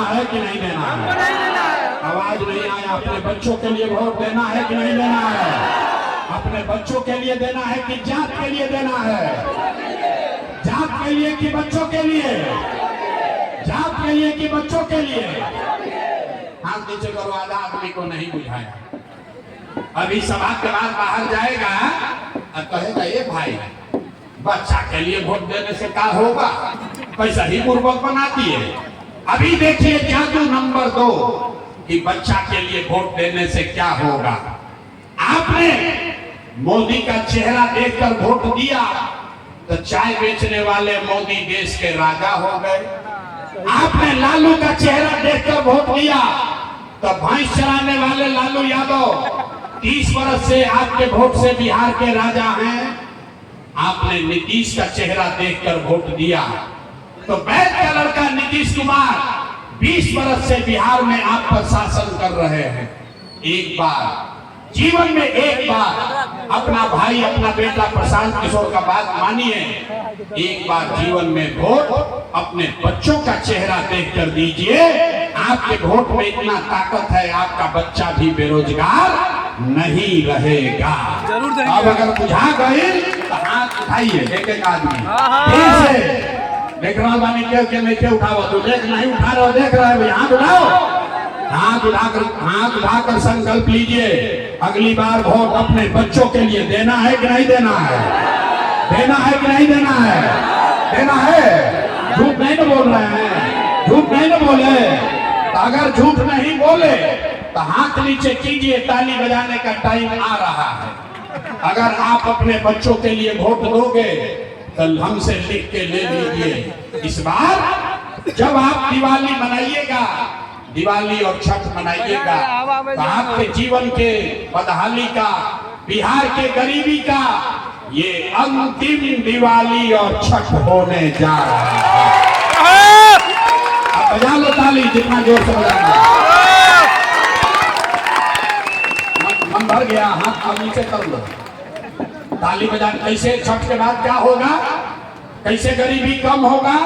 है कि नहीं देना है? आवाज नहीं आया। अपने बच्चों के लिए वोट देना है कि नहीं देना है? अपने बच्चों के लिए देना है कि जात के लिए देना है? जात के लिए कि बच्चों के लिए? जात के लिए कि बच्चों के लिए? हाथ नीचे करो। आधा आदमी को नहीं बुझाया। अभी सभा के बाद बाहर जाएगा और कहेगा ये भाई बच्चा के लिए वोट देने से क्या होगा? पैसा ही पूर्वक बनाती है। अभी देखिए जादू नंबर 2 कि बच्चा के लिए वोट देने से क्या होगा। आपने मोदी का चेहरा देखकर वोट दिया तो चाय बेचने वाले मोदी देश के राजा हो गए। आपने लालू का चेहरा देखकर वोट दिया तो भैंस चराने वाले लालू यादव 30 वर्ष से आपके वोट से बिहार के राजा हैं। आपने नीतीश का चेहरा देखकर वोट दिया तो बैठ का लड़का नीतीश कुमार 20 वर्ष से बिहार में आप पर शासन कर रहे हैं। एक बार जीवन में एक बार अपना भाई अपना बेटा प्रशांत किशोर का बात मानिए। एक बार जीवन में वोट अपने बच्चों का चेहरा देखकर दीजिए। आपके वोट में इतना ताकत है, आपका बच्चा भी बेरोजगार नहीं रहेगा। अब अगर बुझा गए तो हाथ उठाइए एक एक आदमी। फिर से देख रहा बानी के नहीं उठाओ तो देख नहीं उठा रहे हो, देख रहे हो हाथ उठाओ। हाथ उठाकर संकल्प लीजिए अगली बार वोट अपने बच्चों के लिए देना है कि नहीं देना है? देना है कि नहीं देना है? देना है। झूठ नहीं न बोल रहे हैं, झूठ नहीं न बोले। तो अगर झूठ नहीं बोले तो हाथ नीचे कीजिए। ताली बजाने का टाइम आ रहा है। अगर आप अपने बच्चों के लिए वोट दोगे तो हमसे लिख के ले लीजिए। इस बार जब आप दिवाली मनाइएगा, दिवाली और छठ मनाइएगा तो आपके जीवन के बदहाली का, बिहार के गरीबी का ये अंतिम दिवाली और छठ होने जा रहा है। अब बजा लो ताली जितना जोर से बजाना। मन भर गया, हाथ अब नीचे कर लो। ताली बजा। कैसे छठ के बाद क्या होगा? कैसे गरीबी कम होगा?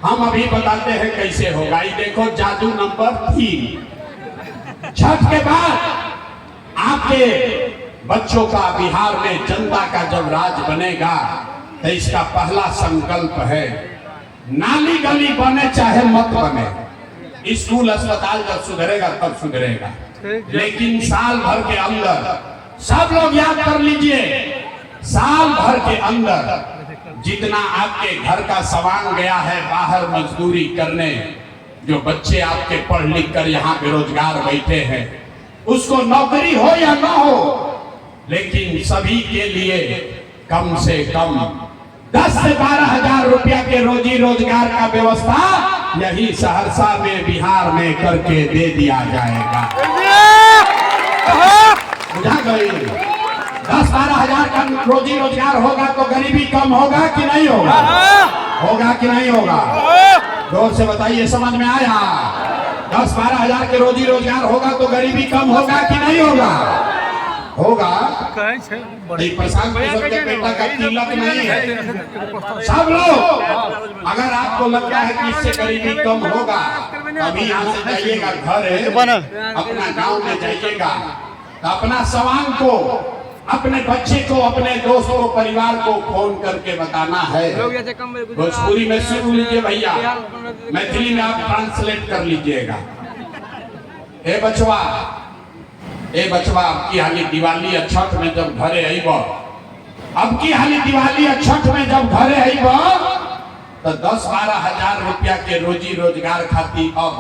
हम अभी बताते हैं कैसे होगा। ये देखो जादू नंबर 3। छठ के बाद आपके बच्चों का बिहार में जनता का जब राज बनेगा तो इसका पहला संकल्प है नाली गली बने चाहे मत बने, स्कूल अस्पताल जब सुधरेगा तब सुधरेगा। लेकिन साल भर के अंदर, सब लोग याद कर लीजिए, साल भर के अंदर जितना आपके घर का सामान गया है बाहर मजदूरी करने, जो बच्चे आपके पढ़ लिख कर यहाँ बेरोजगार बैठे हैं, उसको नौकरी हो या ना हो, लेकिन सभी के लिए कम से कम 10 से 12 हजार रुपया के रोजी रोजगार का व्यवस्था यही सहरसा में बिहार में करके दे दिया जाएगा। बुझा गई? 10-12 हजार का रोजी रोजगार होगा तो गरीबी कम होगा कि नहीं होगा? होगा कि नहीं होगा? जोर से बताइए, समझ में आया? 10-12 हजार के रोजी रोजगार होगा तो गरीबी कम होगा कि नहीं होगा? होगा। प्रशांत किशोर के बेटा का तिलक नहीं है। सब लोग अगर आपको लगता है कि इससे गरीबी कम होगा, अभी यहाँ से जाइएगा, घर है अपना गांव में जाइएगा तो अपना सवाल को, अपने बच्चे को, अपने दोस्त को, परिवार को फोन करके बताना है। भोजपुरी में सुन लीजिए भैया, मैथिली में आप ट्रांसलेट कर लीजिएगा। ए बचवा अब की हाली दिवाली और छठ में जब घरे आइब, अब की हाली दिवाली और छठ में जब घरे आइब तो 10-12 हजार रुपया के रोजी रोजगार खाती अब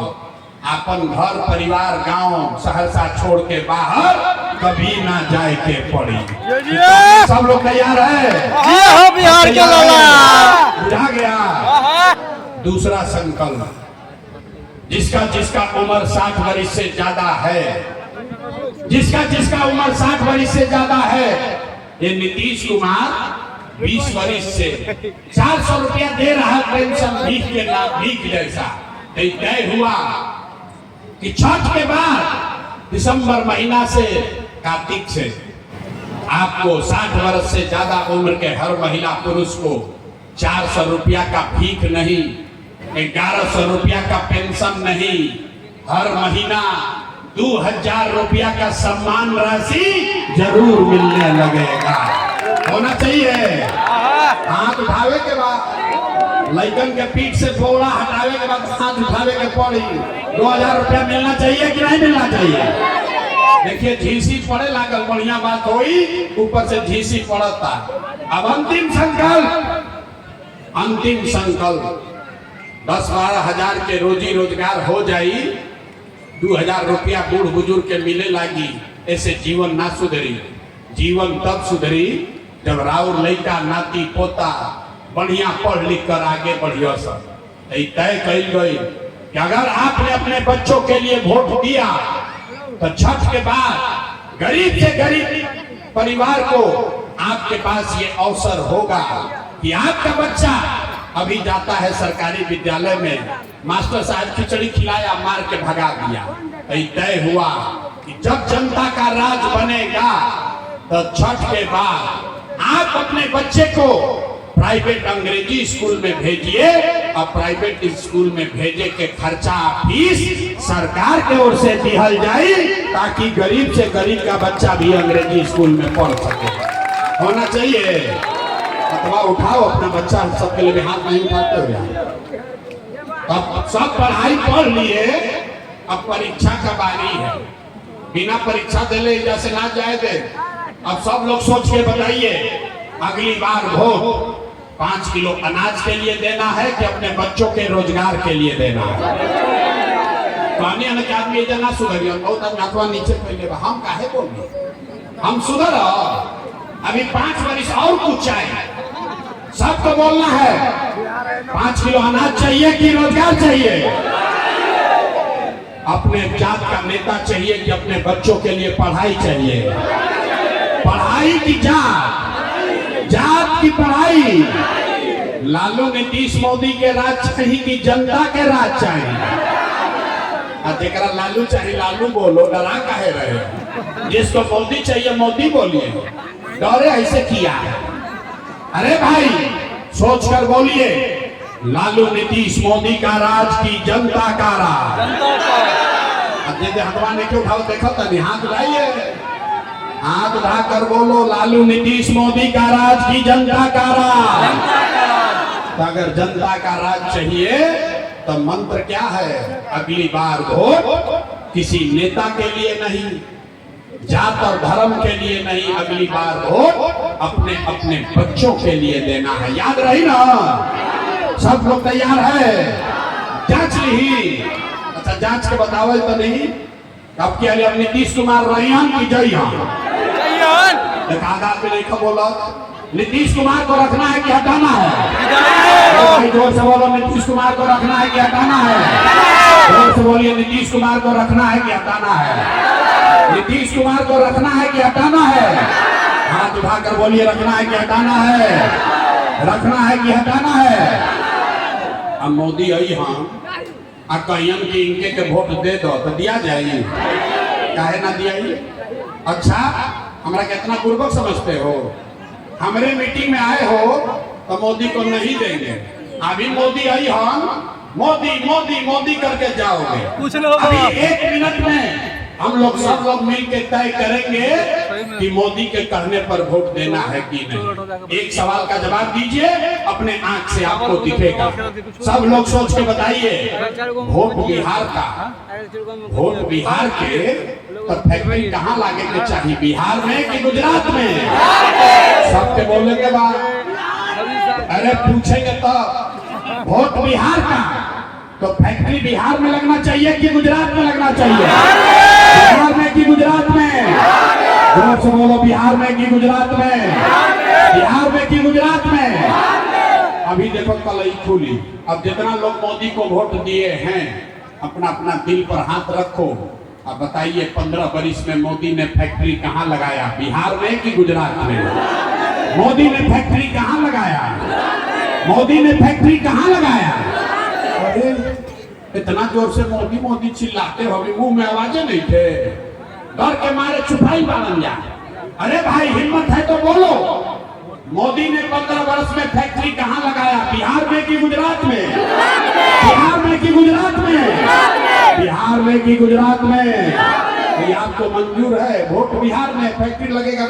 अपन घर परिवार गांव सहरसा छोड़ के बाहर कभी ना जाए के पड़ी। सब लोग तैयार है? बिहार के लाला बुझा गया। दूसरा संकल्प, जिसका उम्र 60 वर्ष से ज्यादा है, जिसका उम्र 60 वर्ष से ज्यादा है, ये नीतीश कुमार 20 वर्ष से 400 रुपया दे रहा है पेंशन, भीख के नाम, भीख जैसा। तय हुआ कि छठ के बाद दिसंबर महीना से, कार्तिक से आपको 60 वर्ष से ज्यादा उम्र के हर महिला पुरुष को 400 रुपया का भीख नहीं, 1100 रुपया का पेंशन नहीं, हर महीना 2000 रुपया का सम्मान राशि जरूर मिलने लगेगा। होना चाहिए। हाथ उठावे के बाद लड़कन के पीठ से बोरा हटावे के बाद हाथ उठावे के पड़ी 2000 रुपया मिलना चाहिए कि नहीं मिलना चाहिए? देखिए झीसी पड़े लागल, बढ़िया बात हुई, ऊपर से झीसी पड़ता। अब अंतिम संकल्प 10-12 हजार के रोजी रोजगार हो जाई, 2000 रुपया बूढ़ बुजुर्ग के मिले लागी। ऐसे जीवन ना सुधरी। जीवन तब सुधरी जब राउर लड़का नाती पोता बढ़िया पढ़ लिख कर आगे बढ़िया। सब तय कही गई कि अगर आपने अपने बच्चों के लिए वोट दिया तो छठ के बाद गरीब से गरीब परिवार को आपके पास ये अवसर होगा कि आपका बच्चा अभी जाता है सरकारी विद्यालय में, मास्टर साहब खिचड़ी खिलाया, मार के भगा दिया। तय हुआ कि जब जनता का राज बनेगा तो छठ के बाद आप अपने बच्चे को प्राइवेट अंग्रेजी स्कूल में भेजिए और प्राइवेट स्कूल में भेजे के खर्चा फीस सरकार के ओर से दिहल जाए, ताकि गरीब से गरीब का बच्चा भी अंग्रेजी स्कूल में पढ़ सके। होना चाहिए। अथवा उठाओ अपना बच्चा, सबके लिए हाथ नहीं उठाते हुए। अब सब पढ़ाई पढ़ लिए, अब परीक्षा का बारी है। बिना परीक्षा देले जैसे ना जाए दे। अब सब लोग सोच के बताइए, अगली बार वोट 5 किलो अनाज के लिए देना है कि अपने बच्चों के रोजगार के लिए देना है? कहने न क्या आदमी जना सुधरियो, बहुत अथवा नीचे पहले हम काहे बोलिए, हम सुधर। अभी 5 वर्ष और कुछ चाहिए, सबको बोलना है 5 किलो अनाज चाहिए कि रोजगार चाहिए? अपने जात का नेता चाहिए कि अपने बच्चों के लिए पढ़ाई चाहिए? पढ़ाई की जात की पढ़ाई। लालू नीतीश मोदी के राज चाहिए कि जनता के राज चाहिए? जेकरा लालू चाहिए लालू बोलो, डरा काहे रहे? जिसको मोदी चाहिए मोदी बोलिए, डरे ऐसे किया है? अरे भाई सोच कर बोलिए, लालू नीतीश मोदी का राज की जनता का राज। हथवा नहीं क्यों उठाओ, देखो तभी हाथ उठाइए, हाथ उठा कर बोलो, लालू नीतीश मोदी का राज की जनता का राज। तो अगर जनता का राज चाहिए तो मंत्र क्या है? अगली बार वोट किसी नेता के लिए नहीं, जात और धर्म के लिए नहीं, अगली बार वोट अपने अपने बच्चों के लिए देना है। याद रही ना? सब लोग तैयार है? जांच ली? अच्छा जांच के बताओ तो नहीं। अब क्या लिया? नीतीश कुमार रैयान की जयहान पे नहीं बोला। नीतीश कुमार को रखना है कि हटाना है? जोर से बोलो, नीतीश कुमार को रखना है कि हटाना है? जोर से बोलिए, नीतीश कुमार को रखना है कि हटाना है? नीतीश कुमार को रखना है कि हटाना है? हाथ उठाकर बोलिए, रखना है कि हटाना है? रखना है कि हटाना है? अब मोदी आई हम कहियन की इनके के वोट दे दो तो दिया जाए, काहे ना दिया? अच्छा हमरा कितना पूर्वक समझते हो? हमारे मीटिंग में आए हो तो मोदी को नहीं देंगे। अभी मोदी आई हम मोदी मोदी मोदी करके जाओगे। अभी 1 मिनट में हम लोग सब लोग मिलकर तय करेंगे कि मोदी के कहने पर वोट देना है कि नहीं। एक सवाल का जवाब दीजिए, अपने आंख से आपको दिखेगा। सब लोग सोच के बताइए, वोट बिहार का, वोट बिहार के तो फैक्ट्री कहाँ लागे के चाहिए? बिहार में कि गुजरात में? सबके बोलने के बाद अरे पूछेंगे तो वोट बिहार का तो फैक्ट्री बिहार में लगना चाहिए कि गुजरात में लगना चाहिए? बिहार में कि गुजरात में? जोर से बोलो, बिहार में कि गुजरात में? बिहार में कि गुजरात में? अभी देखो कल ही खुली। अब जितना लोग मोदी को वोट दिए हैं, अपना अपना दिल पर हाथ रखो। अब बताइए 15 वर्ष में मोदी ने फैक्ट्री कहाँ लगाया? बिहार में कि गुजरात में? मोदी ने फैक्ट्री कहाँ लगाया? मोदी ने फैक्ट्री कहाँ लगाया? अरे इतना जोर से मोदी मोदी चिल्लाते हो, मुंह में आवाजें नहीं थे? डर के मारे छुपाई बांध जा। अरे भाई हिम्मत है तो बोलो, मोदी ने 15 वर्ष में फैक्ट्री कहाँ लगाया? बिहार में कि गुजरात में? बिहार में कि गुजरात में? बिहार में कि गुजरात में? ये आपको मंजूर है? वोट बिहार में, फैक्ट्री लगेगा